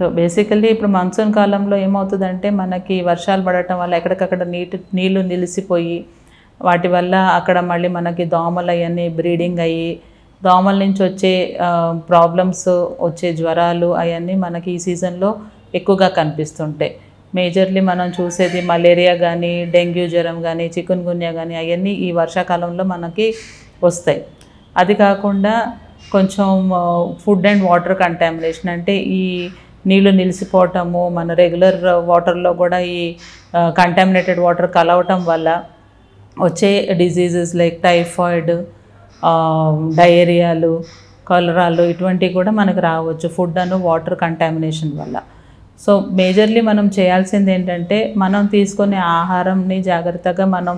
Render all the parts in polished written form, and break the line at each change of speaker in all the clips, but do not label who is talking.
So basically ఇప్పుడు monsoon కాలంలో ఏమవుతుందంటే మనకి వర్షాలు పడటం వల్ల ఎక్కడికక్కడ నీళ్లు నిలిసిపోయి వాటి వల్ల అక్కడ మళ్ళీ మనకి దోమలు అవన్నీ బ్రీడింగ్ అయ్యి దోమల నుంచి వచ్చే ప్రాబ్లమ్స్ వచ్చే జ్వరాలు అవన్నీ మనకి ఈ సీజన్లో ఎక్కువగా కనిపిస్తుంటాయి. మేజర్లీ మనం చూసేది మలేరియా కానీ, డెంగ్యూ జ్వరం కానీ, చికున్ గున్యా కానీ అవన్నీ ఈ వర్షాకాలంలో మనకి వస్తాయి. అది కాకుండా కొంచెం ఫుడ్ అండ్ వాటర్ కంటామినేషన్, అంటే ఈ నీళ్లు నిలిచిపోవటము, మన రెగ్యులర్ వాటర్లో కూడా ఈ కంటామినేటెడ్ వాటర్ కలవటం వల్ల వచ్చే డిజీజెస్ లైక్ టైఫాయిడ్, డయేరియాలు, కలరాలు ఇటువంటివి కూడా మనకు రావచ్చు ఫుడ్ అను వాటర్ కంటామినేషన్ వల్ల. సో మేజర్లీ మనం చేయాల్సింది ఏంటంటే మనం తీసుకునే ఆహారంని జాగ్రత్తగా మనం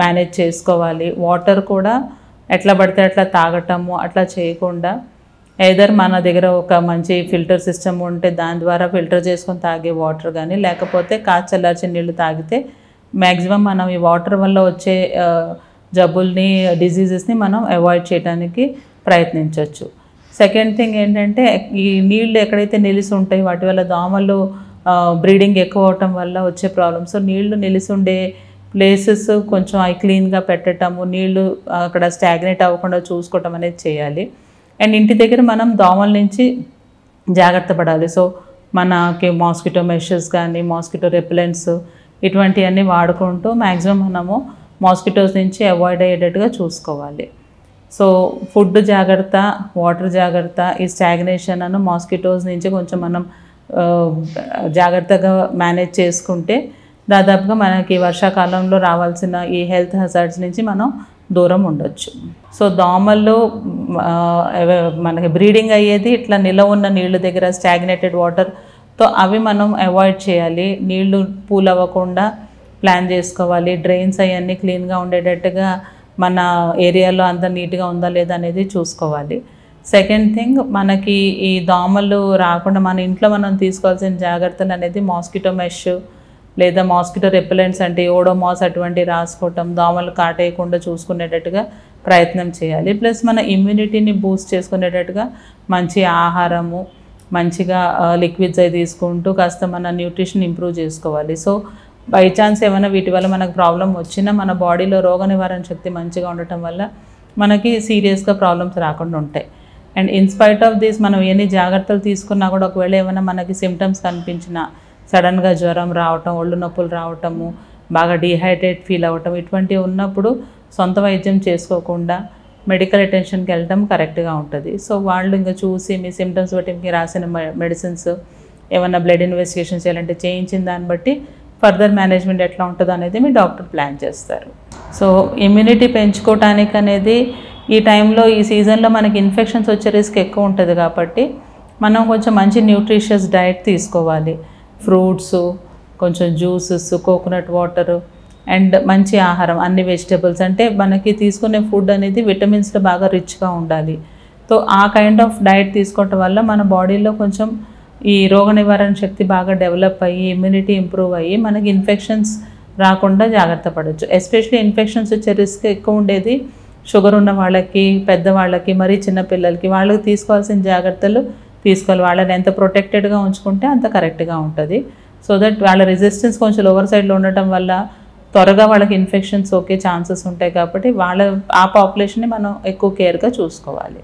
మేనేజ్ చేసుకోవాలి. వాటర్ కూడా ఎట్లా పడితే అట్లా తాగటము అట్లా చేయకుండా ఏదర్ మన దగ్గర ఒక మంచి ఫిల్టర్ సిస్టమ్ ఉంటే దాని ద్వారా ఫిల్టర్ చేసుకొని తాగే వాటర్ కానీ, లేకపోతే కాచి చల్లార్చిన నీళ్ళు తాగితే మ్యాక్సిమం మనం ఈ వాటర్ వల్ల వచ్చే జబ్బుల్ని, డిజీజెస్ని మనం అవాయిడ్ చేయడానికి ప్రయత్నించవచ్చు. సెకండ్ థింగ్ ఏంటంటే ఈ నీళ్ళు ఎక్కడైతే నిలిసి ఉంటాయి వాటి వల్ల దోమలు బ్రీడింగ్ ఎక్కువ అవటం వల్ల వచ్చే ప్రాబ్లమ్స్. నీళ్లు నిలిసి ఉండే ప్లేసెస్ కొంచెం క్లీన్గా పెట్టడము, నీళ్లు అక్కడ స్టాగ్నేట్ అవ్వకుండా చూసుకోవటం అనేది చేయాలి. అండ్ ఇంటి దగ్గర మనం దోమల నుంచి జాగ్రత్త పడాలి. సో మనకి మాస్కిటో మెషెస్ కానీ, మాస్కిటో రెపెలెంట్స్ ఇటువంటివన్నీ వాడుకుంటూ మ్యాక్సిమం మనము మాస్కిటోస్ నుంచి అవాయిడ్ అయ్యేటట్టుగా చూసుకోవాలి. సో ఫుడ్ జాగ్రత్త, వాటర్ జాగ్రత్త, ఈ స్టాగ్నేషన్ అను మాస్కిటోస్ నుంచి కొంచెం మనం జాగ్రత్తగా మేనేజ్ చేసుకుంటే దాదాపుగా మనకి వర్షాకాలంలో రావాల్సిన ఈ హెల్త్ హజార్డ్స్ నుంచి మనం దూరం ఉండొచ్చు. సో దోమలు మనకి బ్రీడింగ్ అయ్యేది ఇట్లా నిలవ ఉన్న నీళ్ళ దగ్గర స్టాగ్నేటెడ్ వాటర్తో, అవి మనం అవాయిడ్ చేయాలి. నీళ్లు పూల్ అవ్వకుండా ప్లాన్ చేసుకోవాలి. డ్రైన్స్ అవన్నీ క్లీన్గా ఉండేటట్టుగా మన ఏరియాలో అంతా నీట్గా ఉందా లేదా అనేది చూసుకోవాలి. సెకండ్ థింగ్, మనకి ఈ దోమలు రాకుండా మన ఇంట్లో మనం తీసుకోవాల్సిన జాగ్రత్తలు అనేది మాస్కిటో మెష్ లేదా మాస్కిటో రెపెలెంట్స్ అంటే ఓడోమాస్ అటువంటి రాసుకోవటం, దోమలు కాటేయకుండా చూసుకునేటట్టుగా ప్రయత్నం చేయాలి. ప్లస్ మన ఇమ్యూనిటీని బూస్ట్ చేసుకునేటట్టుగా మంచి ఆహారము, మంచిగా లిక్విడ్స్ అవి తీసుకుంటూ కాస్త మన న్యూట్రిషన్ ఇంప్రూవ్ చేసుకోవాలి. సో బై ఛాన్స్ ఏమైనా వీటి వల్ల మనకు ప్రాబ్లం వచ్చినా మన బాడీలో రోగనివారణ శక్తి మంచిగా ఉండటం వల్ల మనకి సీరియస్గా ప్రాబ్లమ్స్ రాకుండా ఉంటాయి. అండ్ ఇన్స్పైట్ ఆఫ్ దిస్ మనం ఎన్ని జాగ్రత్తలు తీసుకున్నా కూడా ఒకవేళ ఏమైనా మనకి సిమ్టమ్స్ కనిపించినా, సడన్గా జ్వరం రావటం, ఒళ్ళు నొప్పులు రావటము, బాగా డీహైడ్రేట్ ఫీల్ అవ్వటం ఇటువంటివి ఉన్నప్పుడు సొంత వైద్యం చేసుకోకుండా మెడికల్ అటెన్షన్కి వెళ్ళటం కరెక్ట్గా ఉంటుంది. సో వాళ్ళు ఇంకా చూసి మీ సిమ్టమ్స్ బట్టి మీకు రాసిన మెడిసిన్స్, ఏమైనా బ్లడ్ ఇన్వెస్టిగేషన్ చేయాలంటే చేయించిన దాన్ని బట్టి ఫర్దర్ మేనేజ్మెంట్ ఎట్లా ఉంటుందో అనేది మీ డాక్టర్ ప్లాన్ చేస్తారు. సో ఇమ్యూనిటీ పెంచుకోవటానికి అనేది ఈ టైంలో, ఈ సీజన్లో మనకి ఇన్ఫెక్షన్స్ వచ్చే రిస్క్ ఎక్కువ ఉంటుంది కాబట్టి మనం కొంచెం మంచి న్యూట్రిషియస్ డైట్ తీసుకోవాలి. ఫ్రూట్స్, కొంచెం జ్యూసెస్, కోకోనట్ వాటరు అండ్ మంచి ఆహారం, అన్ని వెజిటబుల్స్, అంటే మనకి తీసుకునే ఫుడ్ అనేది విటమిన్స్లో బాగా రిచ్గా ఉండాలి. సో ఆ కైండ్ ఆఫ్ డైట్ తీసుకోవటం వల్ల మన బాడీలో కొంచెం ఈ రోగనివారణ శక్తి బాగా డెవలప్ అయ్యి ఇమ్యూనిటీ ఇంప్రూవ్ అయ్యి మనకి ఇన్ఫెక్షన్స్ రాకుండా జాగ్రత్త పడవచ్చు. ఎస్పెషలీ ఇన్ఫెక్షన్స్ వచ్చే రిస్క్ ఎక్కువ ఉండేది షుగర్ ఉన్న వాళ్ళకి, పెద్దవాళ్ళకి, మరీ చిన్నపిల్లలకి. వాళ్ళకి తీసుకోవాల్సిన జాగ్రత్తలు తీసుకోవాలి. వాళ్ళని ఎంత ప్రొటెక్టెడ్గా ఉంచుకుంటే అంత కరెక్ట్గా ఉంటుంది. సో దట్ వాళ్ళ రెసిస్టెన్స్ కొంచెం లోవర్ సైడ్లో ఉండటం వల్ల త్వరగా వాళ్ళకి ఇన్ఫెక్షన్స్ ఛాన్సెస్ ఉంటాయి కాబట్టి ఆ పాపులేషన్ని మనం ఎక్కువ కేర్గా చూసుకోవాలి.